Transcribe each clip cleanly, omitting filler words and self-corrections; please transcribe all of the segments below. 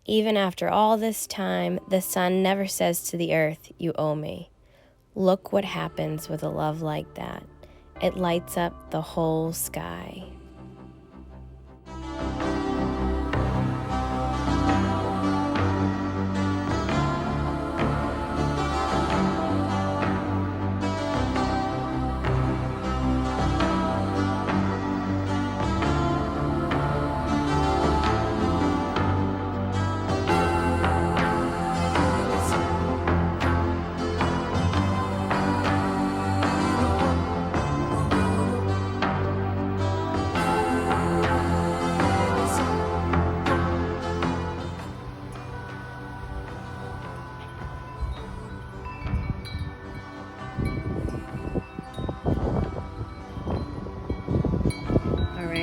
Even after all this time, the sun never says to the earth, "You owe me." Look what happens with a love like that. It lights up the whole sky.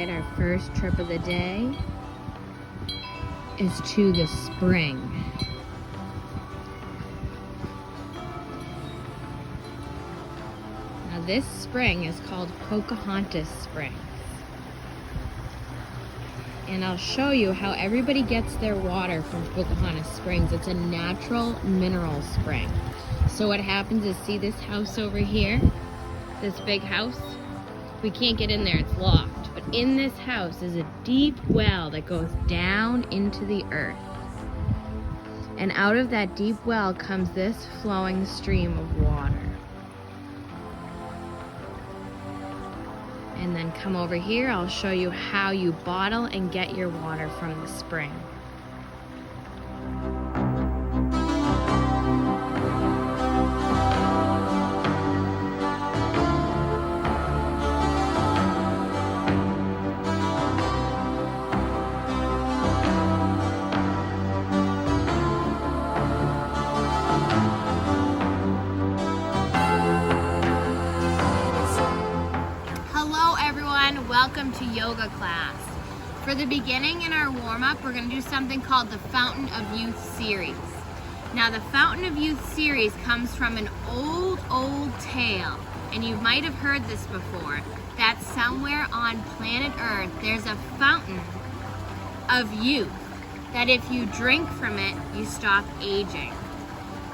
Our first trip of the day is to the spring. Now this spring is called Pocahontas Springs. And I'll show you how everybody gets their water from Pocahontas Springs. It's a natural mineral spring. So what happens is, see this house over here? This big house? We can't get in there, it's locked. But in this house is a deep well that goes down into the earth. And out of that deep well comes this flowing stream of water. And then come over here, I'll show you how you bottle and get your water from the spring. Welcome to yoga class. For the beginning in our warm-up, we're going to do something called the Fountain of Youth series. Now the Fountain of Youth series comes from an old tale, and you might have heard this before, that somewhere on planet Earth there's a fountain of youth, that if you drink from it, you stop aging.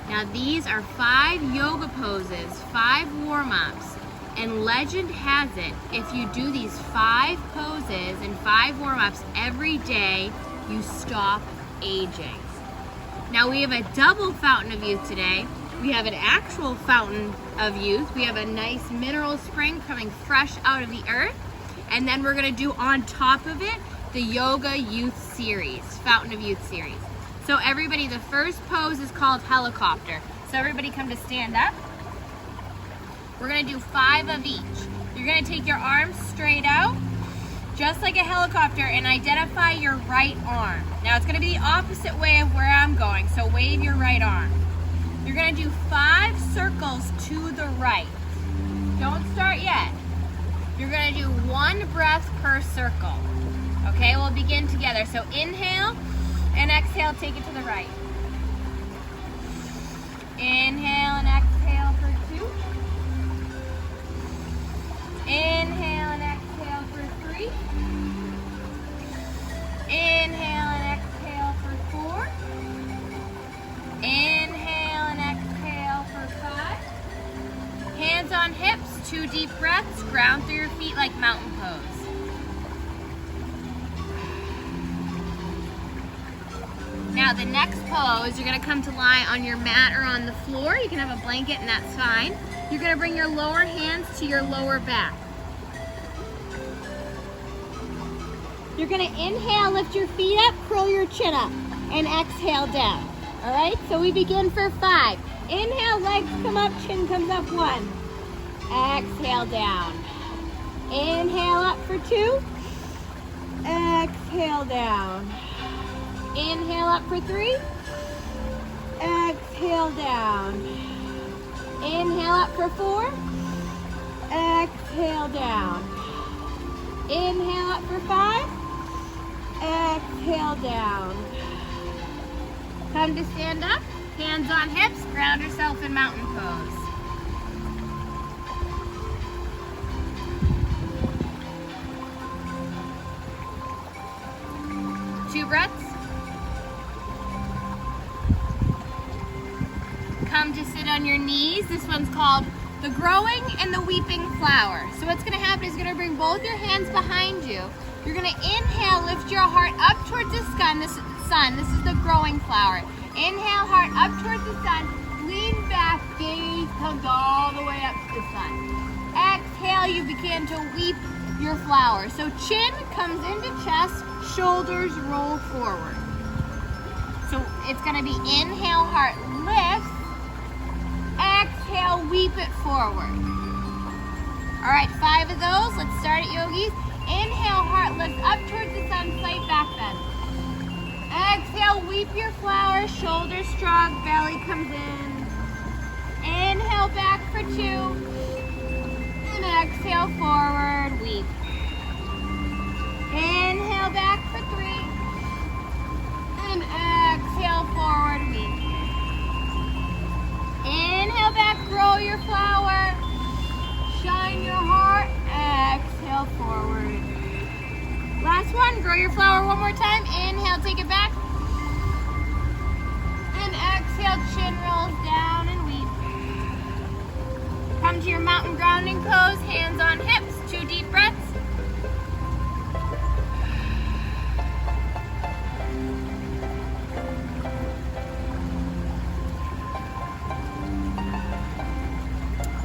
Now these are 5 yoga poses, 5 warm-ups. And legend has it, if you do these 5 poses and 5 warm-ups every day, you stop aging. Now we have a double fountain of youth today. We have an actual fountain of youth. We have a nice mineral spring coming fresh out of the earth. And then we're gonna do on top of it, the Yoga Youth Series, Fountain of Youth Series. So everybody, the first pose is called helicopter. So everybody come to stand up. We're gonna do 5 of each. You're gonna take your arms straight out, just like a helicopter, and identify your right arm. Now it's gonna be the opposite way of where I'm going, so wave your right arm. You're gonna do 5 circles to the right. Don't start yet. You're gonna do 1 breath per circle. Okay, we'll begin together. So inhale and exhale, take it to the right. Inhale and exhale for 2. Inhale and exhale for 3. Inhale and exhale for 4. Inhale and exhale for 5. Hands on hips, 2 deep breaths. Ground through your feet like mountain pose. Now the next pose, you're gonna come to lie on your mat or on the floor. You can have a blanket and that's fine. You're gonna bring your lower hands to your lower back. You're gonna inhale, lift your feet up, curl your chin up, and exhale down. All right, so we begin for 5. Inhale, legs come up, chin comes up, 1. Exhale down. Inhale up for 2. Exhale down. Inhale up for 3. Exhale down. Inhale up for 4. Exhale down. Inhale up for 5. Exhale down. Come to stand up. Hands on hips. Ground yourself in mountain pose. Two breaths. come to sit on your knees. This one's called the growing and the weeping flower. So what's gonna happen is you're gonna bring both your hands behind you. You're gonna inhale, lift your heart up towards the sun. This is the growing flower. Inhale, heart up towards the sun. Lean back, gaze comes all the way up to the sun. Exhale, you begin to weep your flower. So chin comes into chest, shoulders roll forward. So it's gonna be inhale, heart lifts. Exhale, weep it forward. All right, 5 of those. Let's start it, yogis. Inhale, heart lifts up towards the sun, slight back bend. Exhale, weep your flower, shoulders strong, belly comes in. Inhale, back for 2. And exhale, forward, weep. Inhale, back for 3. And exhale, forward, weep. Inhale, back, grow your flower. Shine your heart, exhale, forward. Last one, grow your flower one more time. Inhale, take it back. And exhale, chin rolls down and weep. Come to your mountain grounding pose, hands on hips, 2 deep breaths.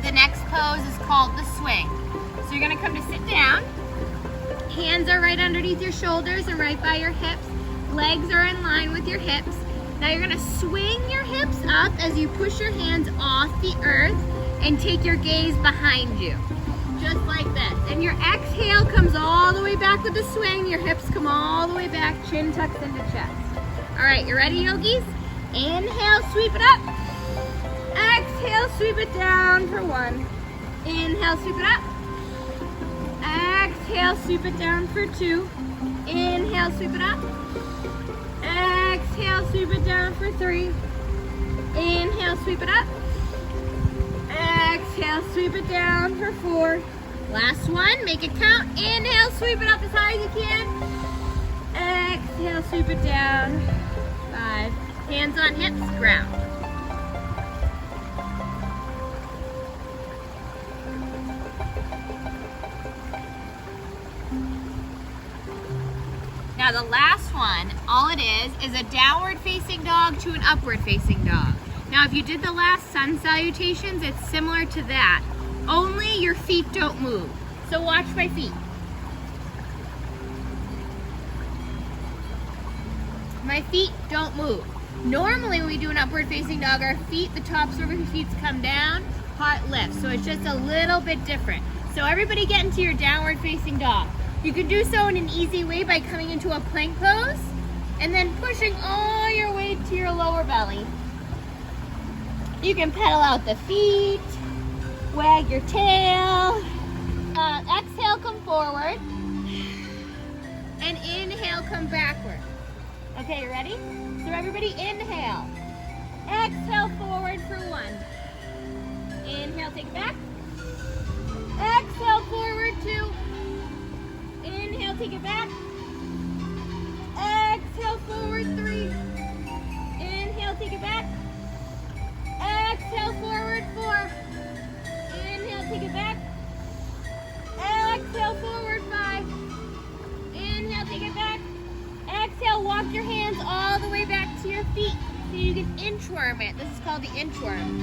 The next pose is called the swing. So you're gonna come to sit down. Hands are right underneath your shoulders and right by your hips. Legs are in line with your hips. Now you're gonna swing your hips up as you push your hands off the earth and take your gaze behind you. Just like this. And your exhale comes all the way back with the swing. Your hips come all the way back, chin tucks into chest. All right, you ready, yogis? Inhale, sweep it up. Exhale, sweep it down for 1. Inhale, sweep it up. Exhale, sweep it down for 2. Inhale, sweep it up. Exhale, sweep it down for 3. Inhale, sweep it up. Exhale, sweep it down for 4. Last one, make it count. Inhale, sweep it up as high as you can. Exhale, sweep it down. 5. Hands on hips, ground. Now the last one, all it is a downward facing dog to an upward facing dog. Now if you did the last sun salutations, it's similar to that, only your feet don't move. So watch my feet. My feet don't move. Normally when we do an upward facing dog, our feet, the tops of our feet come down, heart lifts. So it's just a little bit different. So everybody get into your downward facing dog. You can do so in an easy way by coming into a plank pose and then pushing all your weight to your lower belly. You can pedal out the feet, wag your tail. Exhale, come forward. And inhale, come backward. Okay, you ready? So everybody inhale. Exhale, forward for 1. Inhale, take it back. Exhale, forward 2. Inhale, take it back. Exhale, forward 3. Inhale, take it back. Exhale, forward 4. Inhale, take it back. Exhale, forward 5. Inhale, take it back. Exhale, walk your hands all the way back to your feet so you can inchworm it. This is called the inchworm.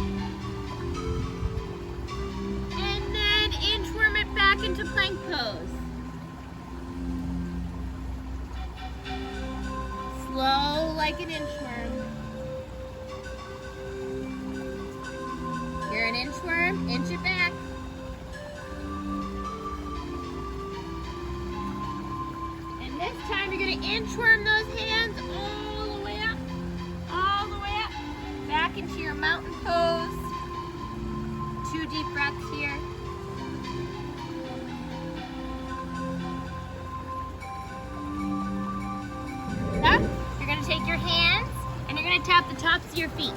And then inchworm it back into plank pose. Slow like an inchworm. You're an inchworm, inch it back. And this time you're going to inchworm those hands all the way up, back into your mountain pose. 2 deep breaths here. Up. You're going to take your hands and you're going to tap the tops of your feet.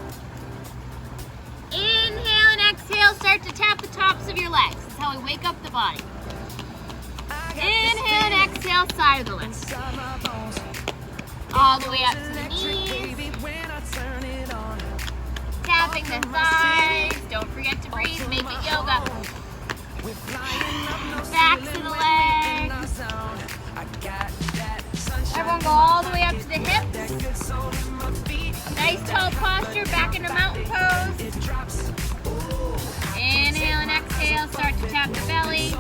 Inhale and exhale, start to tap the tops of your legs. That's how we wake up the body. Inhale and exhale, side of the leg. All the way up to the knees. Tapping stretching the thighs. Don't forget to breathe, make it yoga. Back to the legs. Everyone go all the way up to the hips. Nice tall posture, back into mountain pose. Inhale and exhale, start to tap the belly.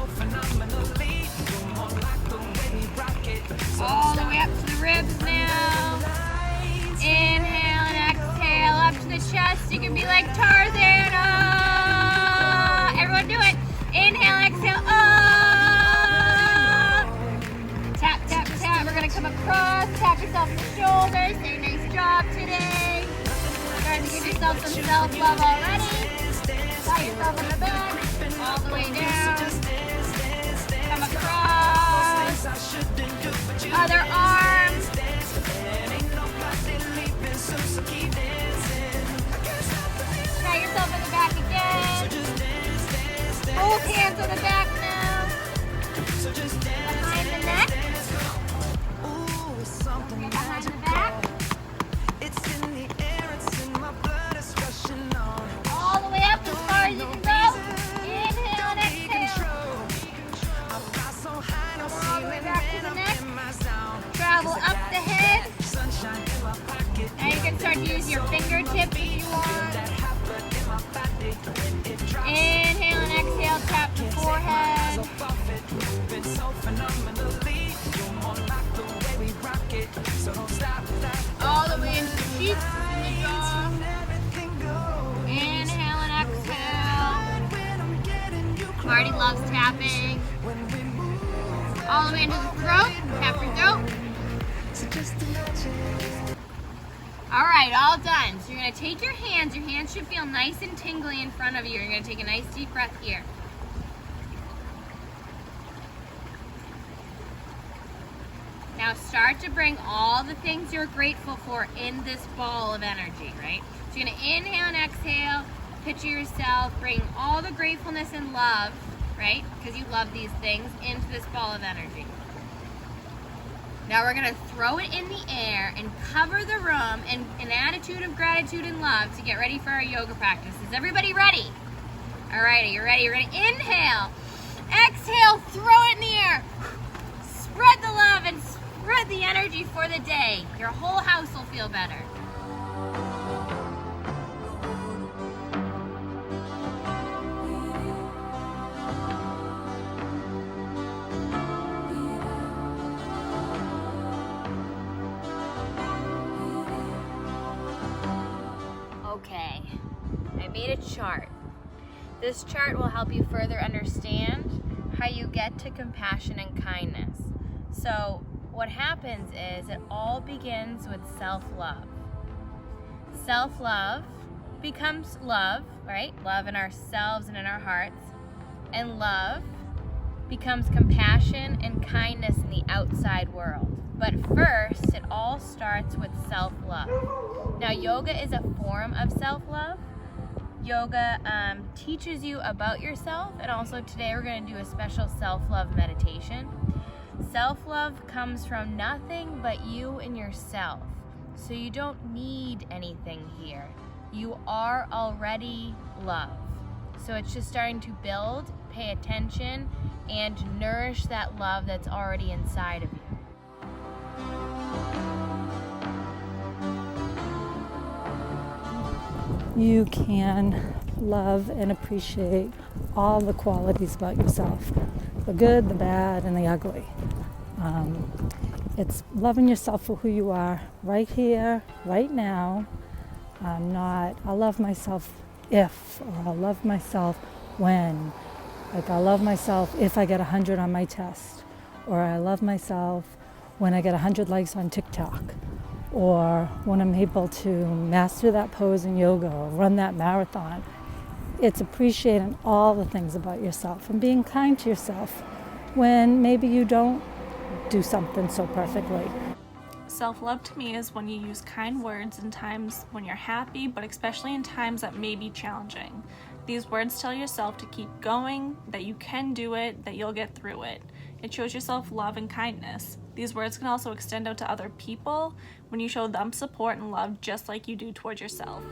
All the way up to the ribs now. Inhale and exhale, up to the chest. You can be like Tarzan. Everyone do it. Inhale and exhale. Tap, tap, tap. We're going to come across. Tap yourself in the shoulders. Say nice job today. Trying to give yourself some self-love already. Pat yourself on the back. All the way down. Come across. Other arm. Pat yourself on the back again. Both hands on the back now. Behind the neck. Behind the back. All the way up as far as you can go. Inhale and exhale. All the way back to the neck. Travel up the head. Now you can start to use your fingertips if you want. Inhale and exhale, tap the forehead. All the way into the cheeks and the jaw. Inhale and exhale. Marty loves tapping. All the way into the throat. Tap your throat. All right, all done. So you're going to take your hands should feel nice and tingly in front of you. You're going to take a nice deep breath here. Now start to bring all the things you're grateful for in this ball of energy, right? So you're going to inhale and exhale, picture yourself, bring all the gratefulness and love, right? Because you love these things, into this ball of energy. Now we're going to throw it in the air and cover the room in an attitude of gratitude and love to get ready for our yoga practice. Is everybody ready? All right, are you ready? You're ready? Inhale. Exhale, throw it in the air. Spread the love and spread the energy for the day. Your whole house will feel better. Okay, I made a chart. This chart will help you further understand how you get to compassion and kindness. So what happens is it all begins with self-love. Self-love becomes love, right? Love in ourselves and in our hearts. And love becomes compassion and kindness in the outside world. But first, it all starts with self-love. Now, yoga is a form of self-love. Yoga teaches you about yourself, and also today we're going to do a special self-love meditation. Self-love comes from nothing but you and yourself. So you don't need anything here. You are already love. So it's just starting to build, pay attention, and nourish that love that's already inside of you. You can love and appreciate all the qualities about yourself, the good, the bad, and the ugly. It's loving yourself for who you are right here, right now. I'll love myself if, or I'll love myself when. Like, I'll love myself if I get 100 on my test, or I love myself when I get 100 likes on TikTok, or when I'm able to master that pose in yoga or run that marathon. It's appreciating all the things about yourself and being kind to yourself when maybe you don't do something so perfectly. Self-love to me is when you use kind words in times when you're happy, but especially in times that may be challenging. These words tell yourself to keep going, that you can do it, that you'll get through it. It shows yourself love and kindness. These words can also extend out to other people when you show them support and love just like you do towards yourself.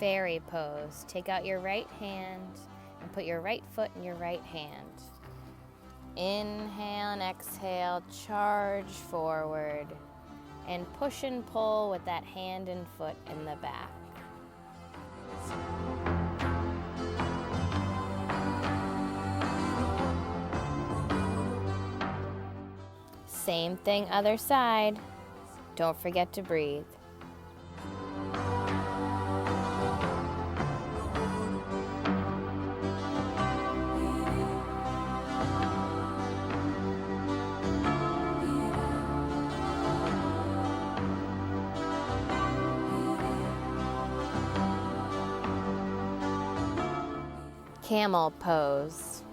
fairy pose. Take out your right hand and put your right foot in your right hand. Inhale and exhale, charge forward and push and pull with that hand and foot in the back. Same thing, other side. Don't forget to breathe. Camel pose.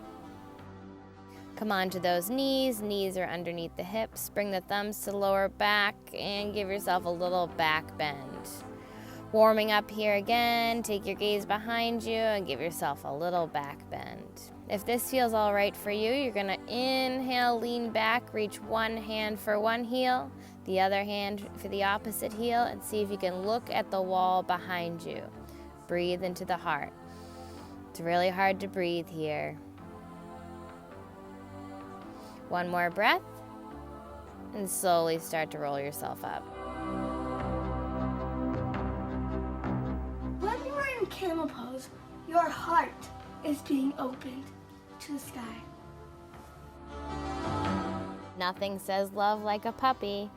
Come onto those knees. Knees are underneath the hips. Bring the thumbs to the lower back and give yourself a little back bend. Warming up here again. Take your gaze behind you and give yourself a little back bend. If this feels all right for you, you're going to inhale, lean back, reach one hand for one heel, the other hand for the opposite heel, and see if you can look at the wall behind you. Breathe into the heart. It's really hard to breathe here. One more breath, and slowly start to roll yourself up. When you are in camel pose, your heart is being opened to the sky. Nothing says love like a puppy.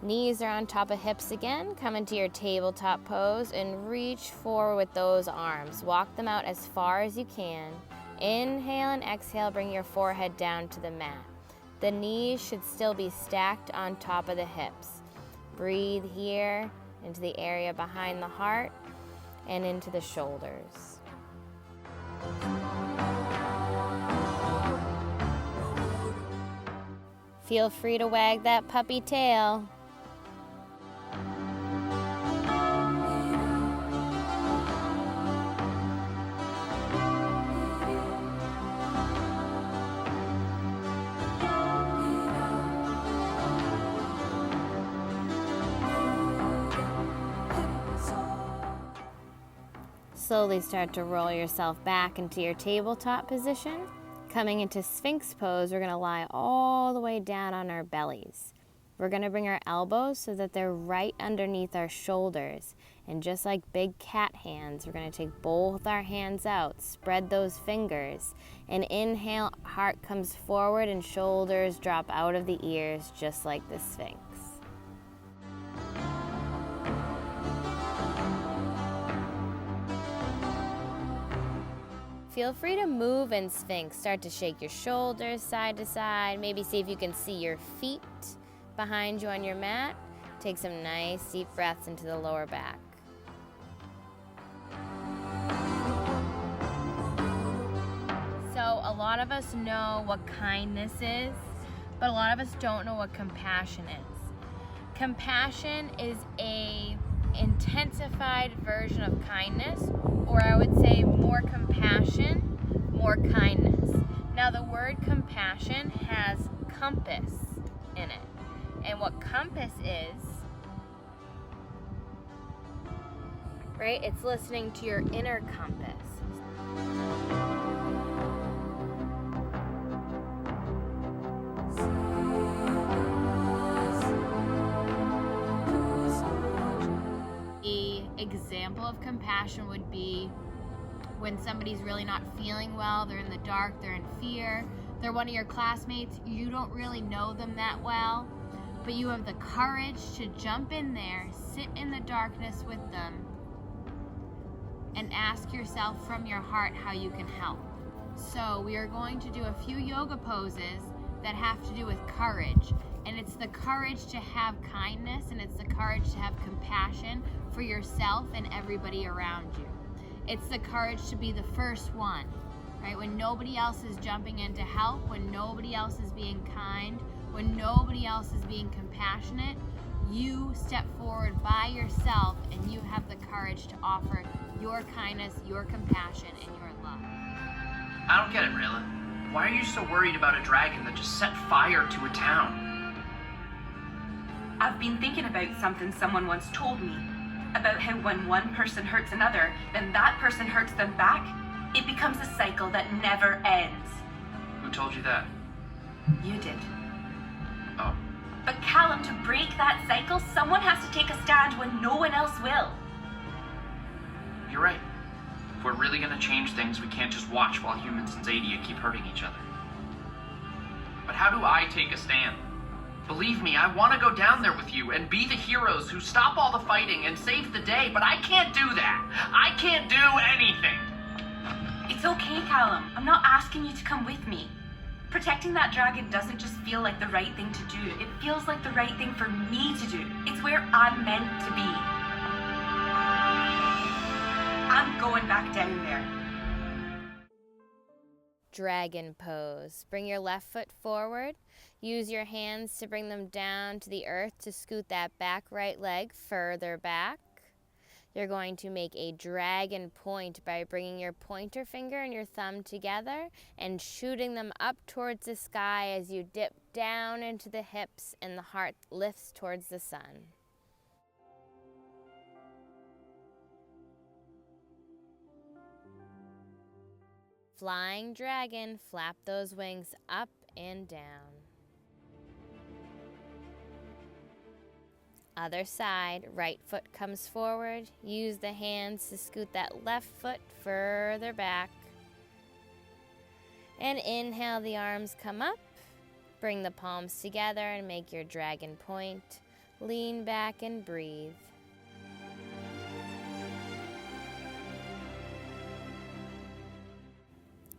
Knees are on top of hips again. Come into your tabletop pose and reach forward with those arms. Walk them out as far as you can. Inhale and exhale, bring your forehead down to the mat. The knees should still be stacked on top of the hips. Breathe here into the area behind the heart and into the shoulders. Feel free to wag that puppy tail. Slowly start to roll yourself back into your tabletop position. Coming into Sphinx pose, we're going to lie all the way down on our bellies. We're going to bring our elbows so that they're right underneath our shoulders. And just like big cat hands, we're going to take both our hands out, spread those fingers, and inhale, heart comes forward and shoulders drop out of the ears just like the Sphinx. Feel free to move in Sphinx. Start to shake your shoulders side to side. Maybe see if you can see your feet behind you on your mat. Take some nice deep breaths into the lower back. So a lot of us know what kindness is, but a lot of us don't know what compassion is. Compassion is a intensified version of kindness, or I would say more compassion, more kindness. Now the word compassion has compass in it. And what compass is, right? It's listening to your inner compass. Example of compassion would be when somebody's really not feeling well, they're in the dark, they're in fear, they're one of your classmates, you don't really know them that well, but you have the courage to jump in there, sit in the darkness with them, and ask yourself from your heart how you can help. So we are going to do a few yoga poses that have to do with courage. And it's the courage to have kindness, and it's the courage to have compassion for yourself and everybody around you. It's the courage to be the first one, right? When nobody else is jumping in to help, when nobody else is being kind, when nobody else is being compassionate, you step forward by yourself and you have the courage to offer your kindness, your compassion, and your love. I don't get it, Rayla. Why are you so worried about a dragon that just set fire to a town? I've been thinking about something someone once told me. about how when one person hurts another, then that person hurts them back. It becomes a cycle that never ends. Who told you that? You did. Oh. But Callum, to break that cycle, someone has to take a stand when no one else will. You're right. If we're really gonna change things, we can't just watch while humans in Zadia keep hurting each other. But how do I take a stand? Believe me, I want to go down there with you and be the heroes who stop all the fighting and save the day, but I can't do that. I can't do anything. It's okay, Callum. I'm not asking you to come with me. Protecting that dragon doesn't just feel like the right thing to do. It feels like the right thing for me to do. It's where I'm meant to be. I'm going back down there. Dragon pose. Bring your left foot forward. Use your hands to bring them down to the earth to scoot that back right leg further back. You're going to make a dragon point by bringing your pointer finger and your thumb together and shooting them up towards the sky as you dip down into the hips and the heart lifts towards the sun. Flying dragon, flap those wings up and down. Other side, right foot comes forward. Use the hands to scoot that left foot further back. And inhale, the arms come up. Bring the palms together and make your dragon point. Lean back and breathe.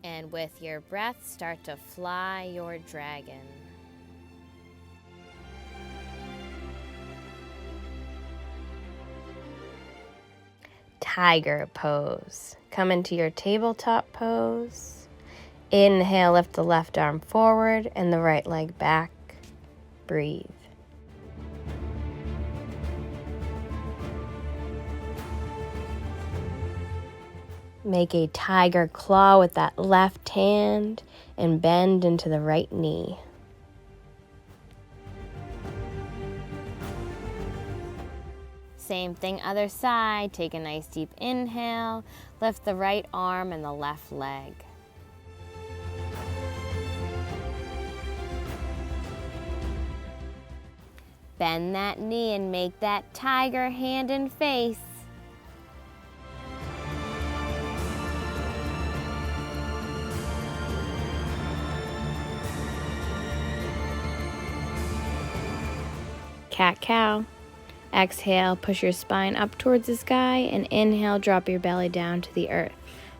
And with your breath, start to fly your dragon. Tiger pose. Come into your tabletop pose. Inhale, lift the left arm forward and the right leg back. Breathe. Make a tiger claw with that left hand and bend into the right knee. Same thing, other side. Take a nice deep inhale. Lift the right arm and the left leg. Bend that knee and make that tiger hand and face. Cat-cow. Exhale, push your spine up towards the sky, and inhale, drop your belly down to the earth.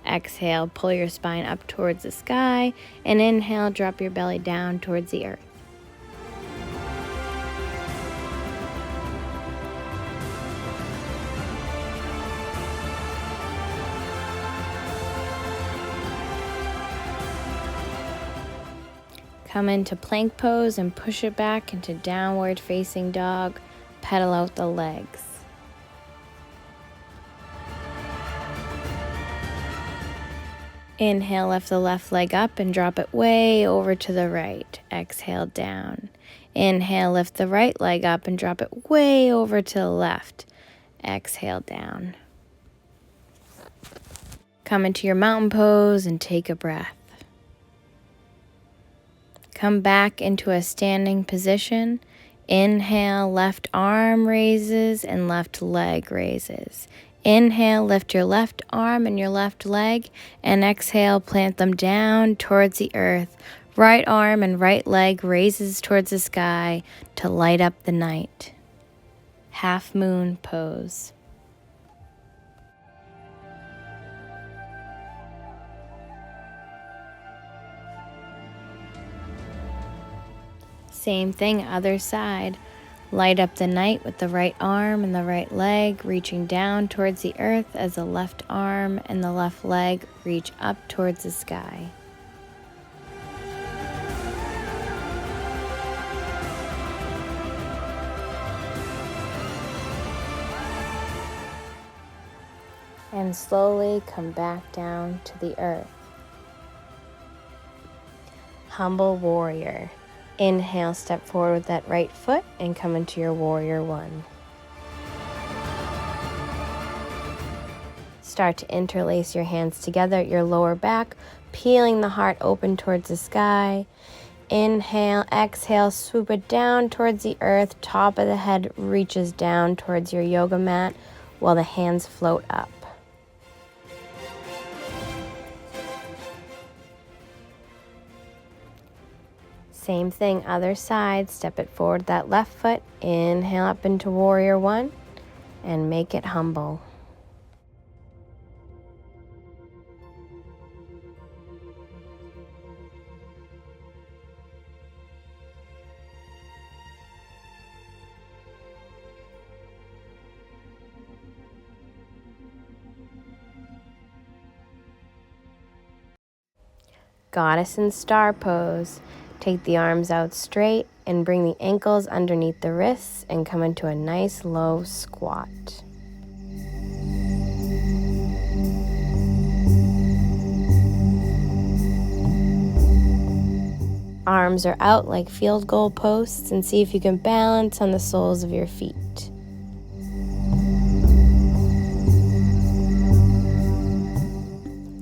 Exhale, pull your spine up towards the sky, and inhale, drop your belly down towards the earth. Come into plank pose and push it back into downward facing dog. Pedal out the legs. Inhale, lift the left leg up and drop it way over to the right. Exhale, down. Inhale, lift the right leg up and drop it way over to the left. Exhale, down. Come into your mountain pose and take a breath. Come back into a standing position. Inhale, left arm raises and left leg raises. Inhale, lift your left arm and your left leg, and exhale, plant them down towards the earth. Right arm and right leg raises towards the sky to light up the night. Half moon pose. Same thing, other side. Light up the night with the right arm and the right leg reaching down towards the earth as the left arm and the left leg reach up towards the sky. And slowly come back down to the earth. Humble warrior. Inhale, step forward with that right foot and come into your warrior one. start to interlace your hands together at your lower back, peeling the heart open towards the sky. Inhale, exhale, swoop it down towards the earth. Top of the head reaches down towards your yoga mat while the hands float up. Same thing, other side. Step it forward, that left foot. Inhale up into warrior one and make it humble. Goddess in star pose. Take the arms out straight and bring the ankles underneath the wrists and come into a nice low squat. Arms are out like field goal posts and see if you can balance on the soles of your feet.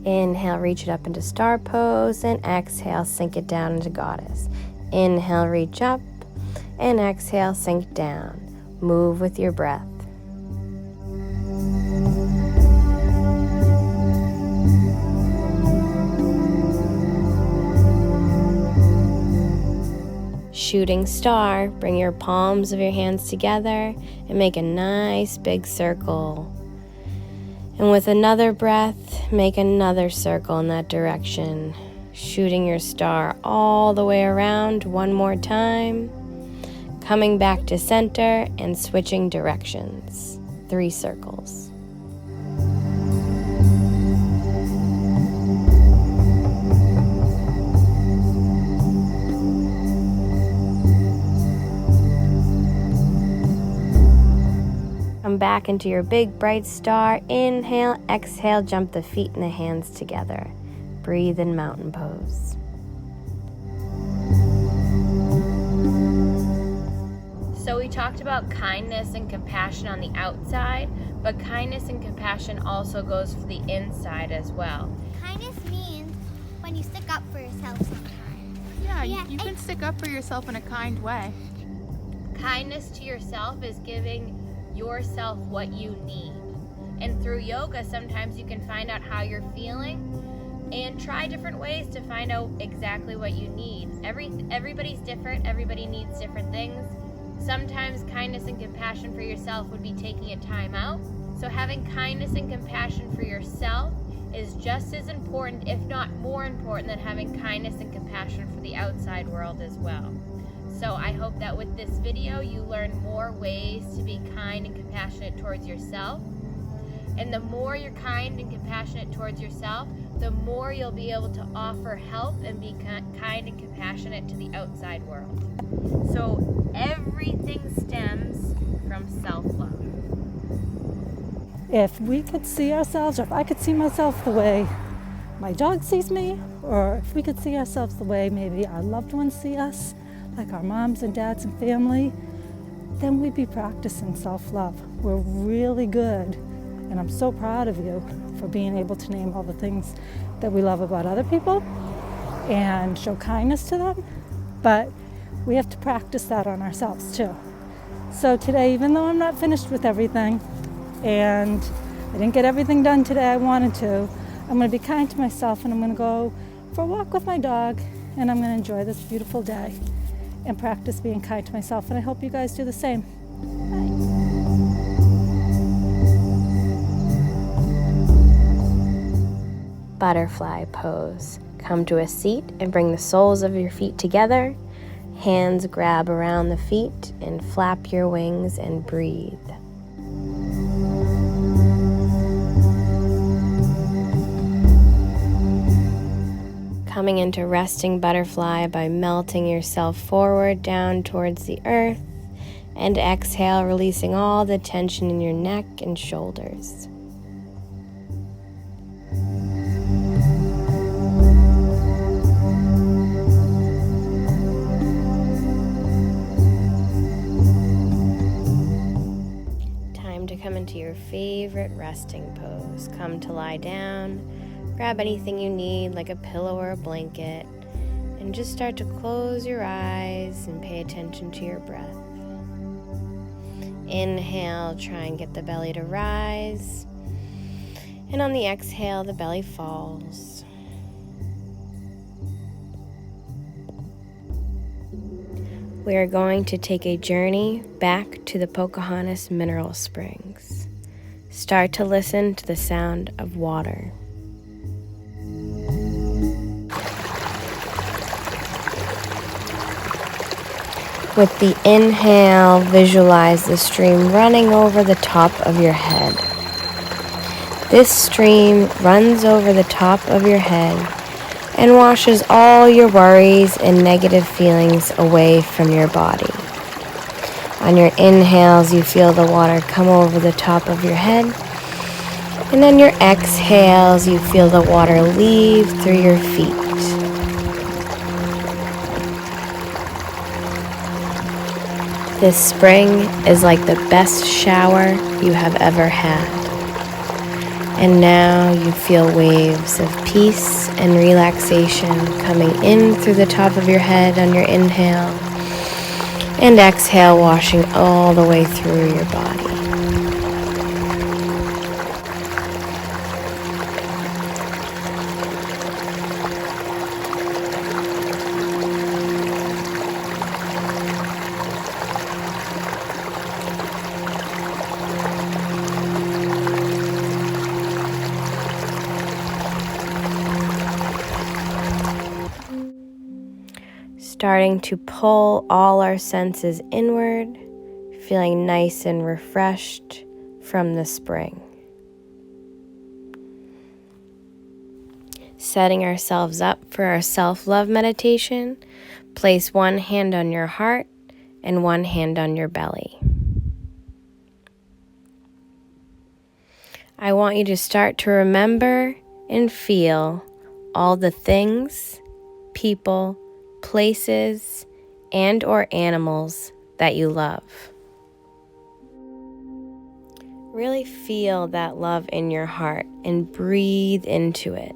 Inhale, reach it up into star pose, and exhale, sink it down into goddess. Inhale, reach up, and exhale, sink down. Move with your breath. Shooting star, bring your palms of your hands together and make a nice big circle. And with another breath, make another circle in that direction, shooting your star all the way around one more time, coming back to center and switching directions. 3 circles. Come back into your big bright star. Inhale, exhale, jump the feet and the hands together. Breathe in mountain pose. So we talked about kindness and compassion on the outside, but kindness and compassion also goes for the inside as well. Kindness means when you stick up for yourself sometimes. Yeah, you can stick up for yourself in a kind way. Kindness to yourself is giving yourself what you need. And through yoga, sometimes you can find out how you're feeling and try different ways to find out exactly what you need. Everybody's different. Everybody needs different things. Sometimes kindness and compassion for yourself would be taking a time out. So having kindness and compassion for yourself is just as important, if not more important, than having kindness and compassion for the outside world as well. So I hope that with this video you learn more ways to be kind and compassionate towards yourself. And the more you're kind and compassionate towards yourself, the more you'll be able to offer help and be kind and compassionate to the outside world. So everything stems from self-love. If we could see ourselves, or if I could see myself the way my dog sees me, or if we could see ourselves the way maybe our loved ones see us, like our moms and dads and family, then we'd be practicing self-love. We're really good, and I'm so proud of you for being able to name all the things that we love about other people and show kindness to them, but we have to practice that on ourselves too. So today, even though I'm not finished with everything, and I didn't get everything done today I wanted to, I'm going to be kind to myself, and I'm going to go for a walk with my dog, and I'm going to enjoy this beautiful day and practice being kind to myself, and I hope you guys do the same. Bye. Butterfly pose. Come to a seat and bring the soles of your feet together. Hands grab around the feet and flap your wings and breathe. Coming into resting butterfly by melting yourself forward down towards the earth, and exhale, releasing all the tension in your neck and shoulders. Time to come into your favorite favorite resting pose. Come to lie down, grab anything you need like a pillow or a blanket, and just start to close your eyes and pay attention to your breath. Inhale, try and get the belly to rise, and on the exhale, the belly falls. We are going to take a journey back to the Pocahontas Mineral Springs. Start to listen to the sound of water. With the inhale, visualize the stream running over the top of your head. This stream runs over the top of your head and washes all your worries and negative feelings away from your body. On your inhales, you feel the water come over the top of your head, and on your exhales, you feel the water leave through your feet. This spring is like the best shower you have ever had. And now you feel waves of peace and relaxation coming in through the top of your head on your inhale, and exhale, washing all the way through your body. Starting to pull all our senses inward, feeling nice and refreshed from the spring. Setting ourselves up for our self-love meditation, place one hand on your heart and one hand on your belly. I want you to start to remember and feel all the things, people, places, and or animals that you love. Really feel that love in your heart and breathe into it.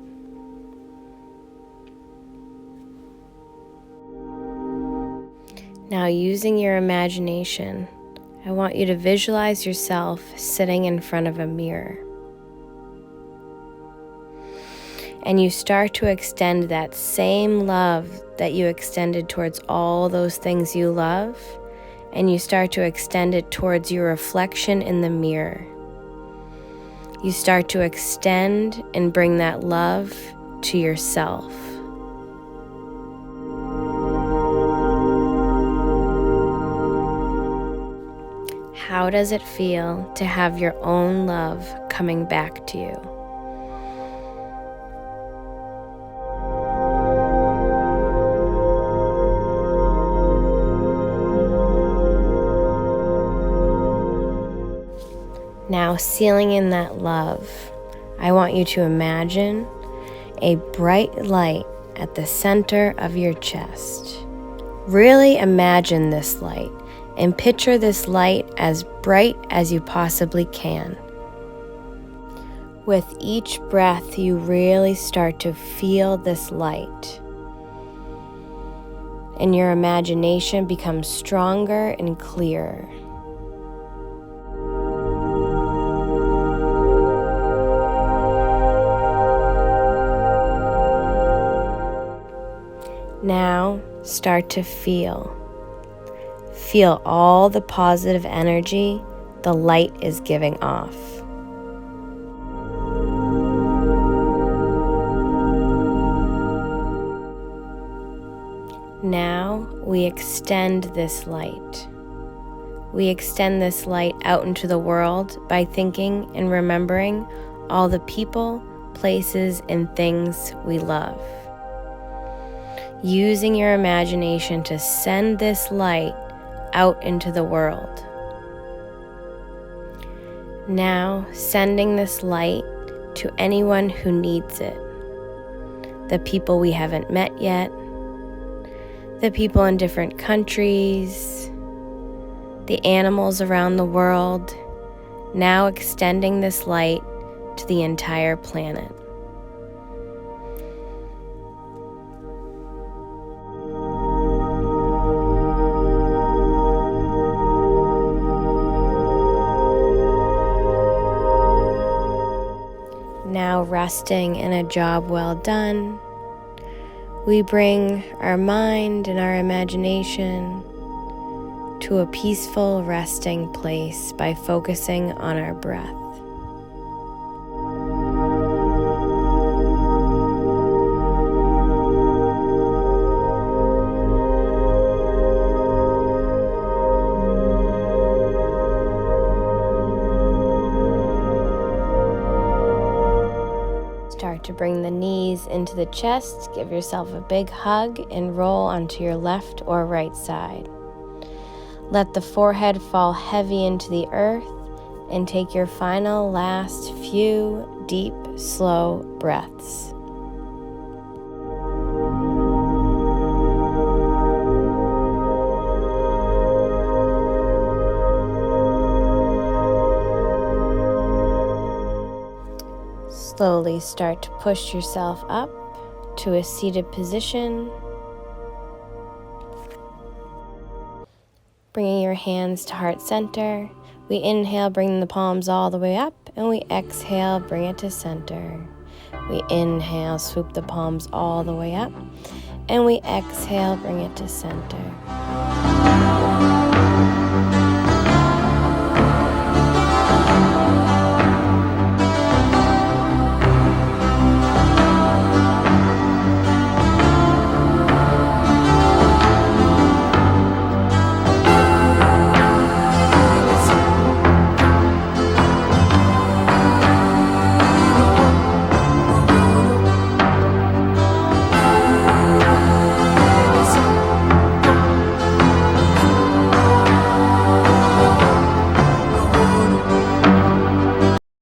Now, using your imagination, I want you to visualize yourself sitting in front of a mirror. And you start to extend that same love that you extended towards all those things you love, and you start to extend it towards your reflection in the mirror. You start to extend and bring that love to yourself. How does it feel to have your own love coming back to you? Now, sealing in that love, I want you to imagine a bright light at the center of your chest. Really imagine this light and picture this light as bright as you possibly can. With each breath, you really start to feel this light, and your imagination becomes stronger and clearer. Now, start to feel. Feel all the positive energy the light is giving off. Now, we extend this light. We extend this light out into the world by thinking and remembering all the people, places, and things we love. Using your imagination to send this light out into the world. Now, sending this light to anyone who needs it. The people we haven't met yet, the people in different countries, the animals around the world, now extending this light to the entire planet. Now resting in a job well done, we bring our mind and our imagination to a peaceful resting place by focusing on our breath. Start to bring the knees into the chest, give yourself a big hug, and roll onto your left or right side. Let the forehead fall heavy into the earth, and take your final last few deep, slow breaths. Slowly start to push yourself up to a seated position. Bringing your hands to heart center. We inhale, bring the palms all the way up, and we exhale, bring it to center. We inhale, swoop the palms all the way up, and we exhale, bring it to center.